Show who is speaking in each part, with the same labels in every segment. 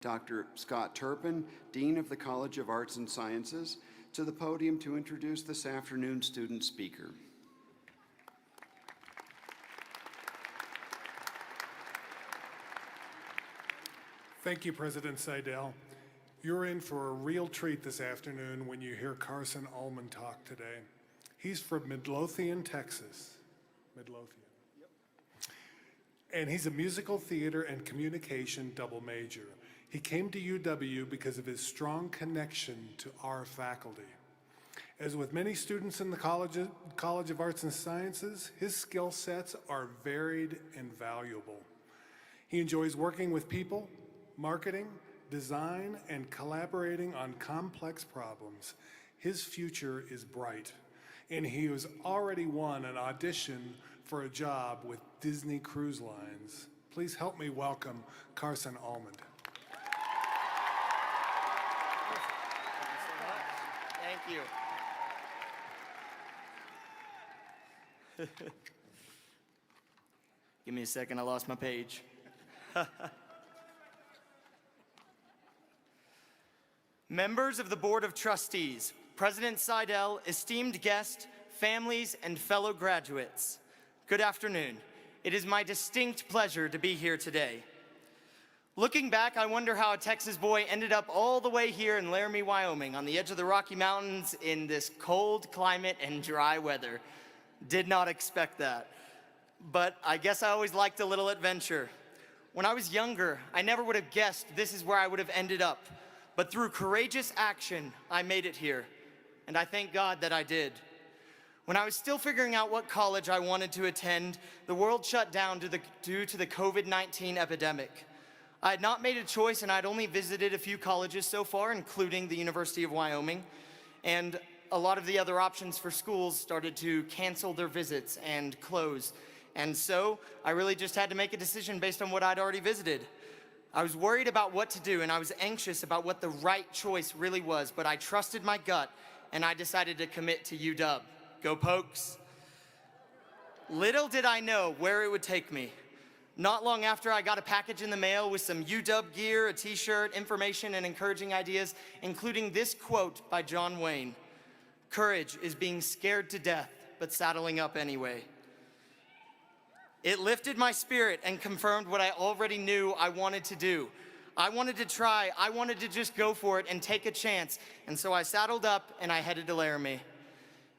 Speaker 1: Dr. Scott Turpin, Dean of the College of Arts and Sciences, to the podium to introduce this afternoon's student speaker.
Speaker 2: Thank you, President Seidel. You're in for a real treat this afternoon when you hear Carson Almand talk today. He's from Midlothian, Texas. Midlothian. Yep. And he's a musical theater and communication double major. He came to UW because of his strong connection to our faculty. As with many students in the College of Arts and Sciences, his skill sets are varied and valuable. He enjoys working with people, marketing, design, and collaborating on complex problems. His future is bright, and he has already won an audition for a job with Disney Cruise Lines. Please help me welcome Carson Almand.
Speaker 3: Thank you. Give me a second, I lost my page. Members of the Board of Trustees, President Seidel, esteemed guests, families, and fellow graduates, good afternoon. It is my distinct pleasure to be here today. Looking back, I wonder how a Texas boy ended up all the way here in Laramie, Wyoming, on the edge of the Rocky Mountains in this cold climate and dry weather. Did not expect that. But I guess I always liked a little adventure. When I was younger, I never would have guessed this is where I would have ended up. But through courageous action, I made it here. And I thank God that I did. When I was still figuring out what college I wanted to attend, the world shut down due to the COVID-19 epidemic. I had not made a choice, and I'd only visited a few colleges so far, including the University of Wyoming. And a lot of the other options for schools started to cancel their visits and close. And so I really just had to make a decision based on what I'd already visited. I was worried about what to do, and I was anxious about what the right choice really was, but I trusted my gut, and I decided to commit to UW. Go Pokes! Little did I know where it would take me. Not long after, I got a package in the mail with some UW gear, a t-shirt, information, and encouraging ideas, including this quote by John Wayne: "Courage is being scared to death, but saddling up anyway." It lifted my spirit and confirmed what I already knew I wanted to do. I wanted to try, I wanted to just go for it and take a chance, and so I saddled up and I headed to Laramie.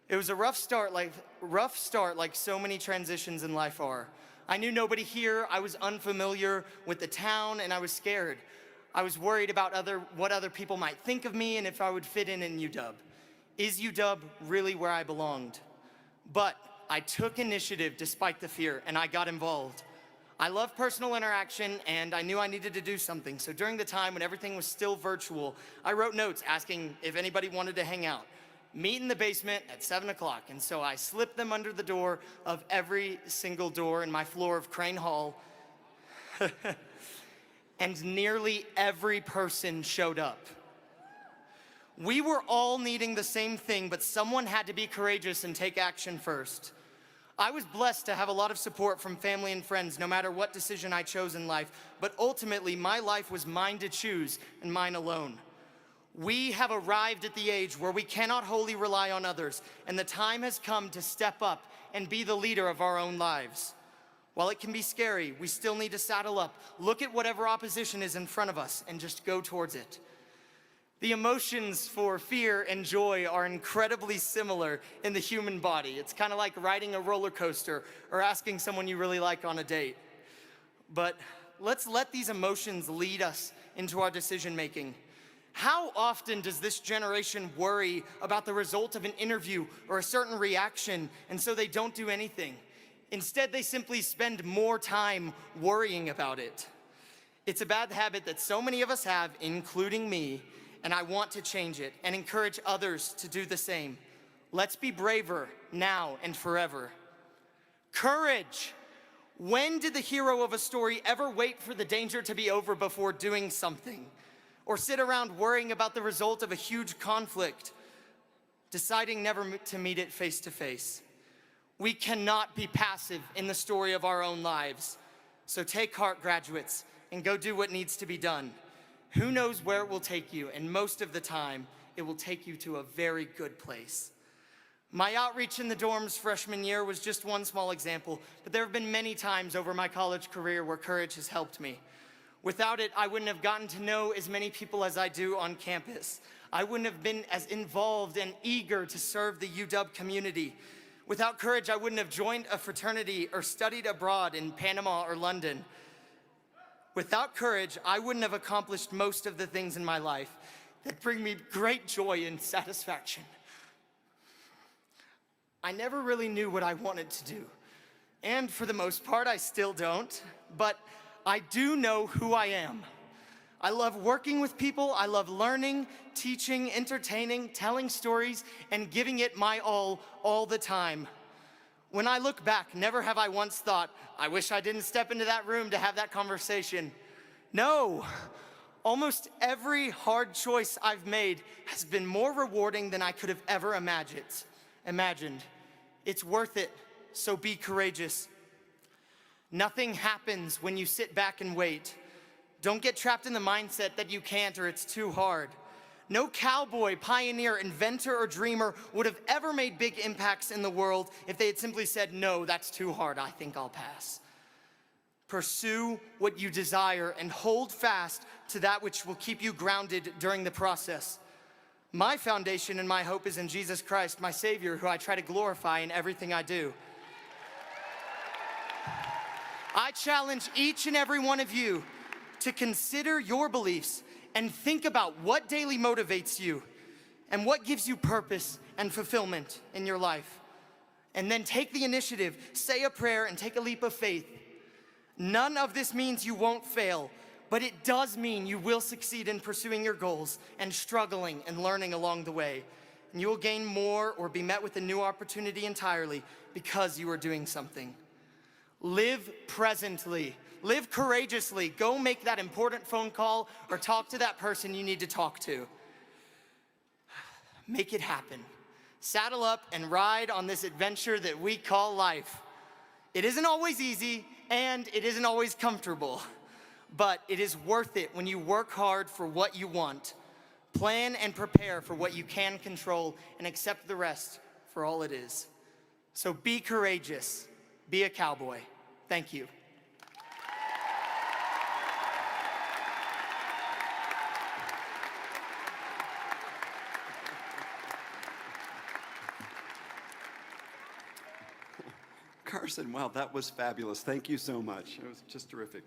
Speaker 3: It was a rough start like so many transitions in life are. I knew nobody here, I was unfamiliar with the town, and I was scared. I was worried about what other people might think of me and if I would fit in UW. Is UW really where I belonged? But I took initiative despite the fear, and I got involved. I love personal interaction, and I knew I needed to do something. So during the time when everything was still virtual, I wrote notes asking if anybody wanted to hang out. Meet in the basement at 7 o'clock, and so I slipped them under the door of every single door in my floor of Crane Hall, and nearly every person showed up. We were all needing the same thing, but someone had to be courageous and take action first. I was blessed to have a lot of support from family and friends, no matter what decision I chose in life, but ultimately my life was mine to choose and mine alone. We have arrived at the age where we cannot wholly rely on others, and the time has come to step up and be the leader of our own lives. While it can be scary, we still need to saddle up, look at whatever opposition is in front of us, and just go towards it. The emotions for fear and joy are incredibly similar in the human body. It's kind of like riding a roller coaster or asking someone you really like on a date. But let's let these emotions lead us into our decision making. How often does this generation worry about the result of an interview or a certain reaction, and so they don't do anything? Instead, they simply spend more time worrying about it. It's a bad habit that so many of us have, including me, and I want to change it and encourage others to do the same. Let's be braver now and forever. Courage! When did the hero of a story ever wait for the danger to be over before doing something? Or sit around worrying about the result of a huge conflict, deciding never to meet it face to face? We cannot be passive in the story of our own lives. So take heart, graduates, and go do what needs to be done. Who knows where it will take you, and most of the time, it will take you to a very good place. My outreach in the dorms freshman year was just one small example, but there have been many times over my college career where courage has helped me. Without it, I wouldn't have gotten to know as many people as I do on campus. I wouldn't have been as involved and eager to serve the UW community. Without courage, I wouldn't have joined a fraternity or studied abroad in Panama or London. Without courage, I wouldn't have accomplished most of the things in my life that bring me great joy and satisfaction. I never really knew what I wanted to do, and for the most part, I still don't, but I do know who I am. I love working with people, I love learning, teaching, entertaining, telling stories, and giving it my all the time. When I look back, never have I once thought, I wish I didn't step into that room to have that conversation. No, almost every hard choice I've made has been more rewarding than I could have ever imagined. It's worth it, so be courageous. Nothing happens when you sit back and wait. Don't get trapped in the mindset that you can't or it's too hard. No cowboy, pioneer, inventor, or dreamer would have ever made big impacts in the world if they had simply said, no, that's too hard, I think I'll pass. Pursue what you desire and hold fast to that which will keep you grounded during the process. My foundation and my hope is in Jesus Christ, my Savior, who I try to glorify in everything I do. I challenge each and every one of you to consider your beliefs and think about what daily motivates you and what gives you purpose and fulfillment in your life. And then take the initiative, say a prayer, and take a leap of faith. None of this means you won't fail, but it does mean you will succeed in pursuing your goals and struggling and learning along the way. And you will gain more or be met with a new opportunity entirely because you are doing something. Live presently. Live courageously. Go make that important phone call or talk to that person you need to talk to. Make it happen. Saddle up and ride on this adventure that we call life. It isn't always easy and it isn't always comfortable, but it is worth it when you work hard for what you want. Plan and prepare for what you can control and accept the rest for all it is. So be courageous. Be a cowboy. Thank you.
Speaker 1: Carson, wow, that was fabulous. Thank you so much. It was just terrific.